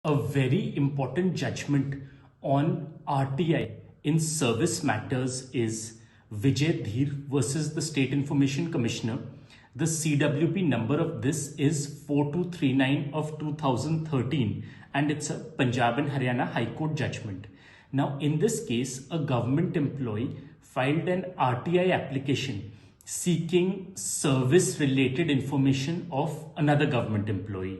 a very important judgment on RTI in service matters is Vijay Dheer versus the State Information Commissioner. The CWP number of this is 4239 of 2013 and it's a Punjab and Haryana High Court judgment. Now in this case, a government employee filed an RTI application seeking service related information of another government employee.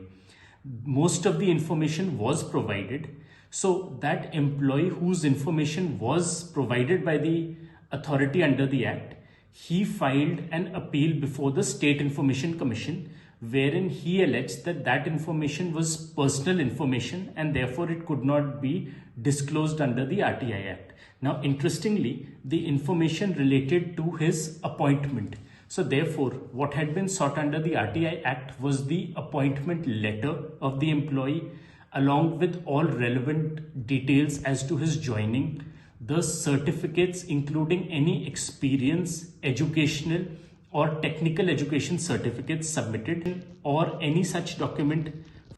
Most of the information was provided, so that employee whose information was provided by the authority under the act, he filed an appeal before the State Information Commission, wherein he alleged that that information was personal information and therefore it could not be disclosed under the RTI Act. Now, interestingly, the information related to his appointment. So therefore, what had been sought under the RTI Act was the appointment letter of the employee along with all relevant details as to his joining, the certificates including any experience, educational or technical education certificates submitted, or any such document,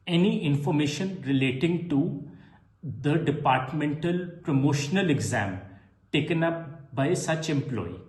any information relating to the departmental promotional exam taken up by such employee.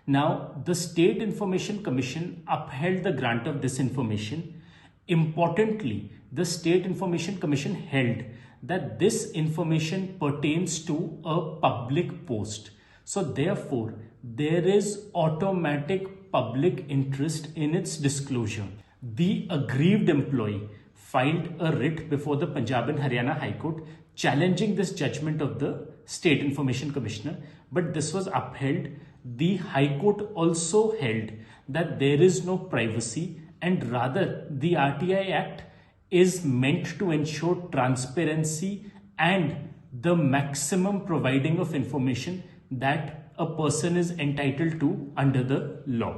Now, the State Information Commission upheld the grant of this information. Importantly, the State Information Commission held that this information pertains to a public post. So therefore, there is automatic public interest in its disclosure. The aggrieved employee filed a writ before the Punjab and Haryana High Court challenging this judgment of the State Information Commissioner, but this was upheld. The High Court also held that there is no privacy and rather the RTI Act is meant to ensure transparency and the maximum providing of information that a person is entitled to under the law.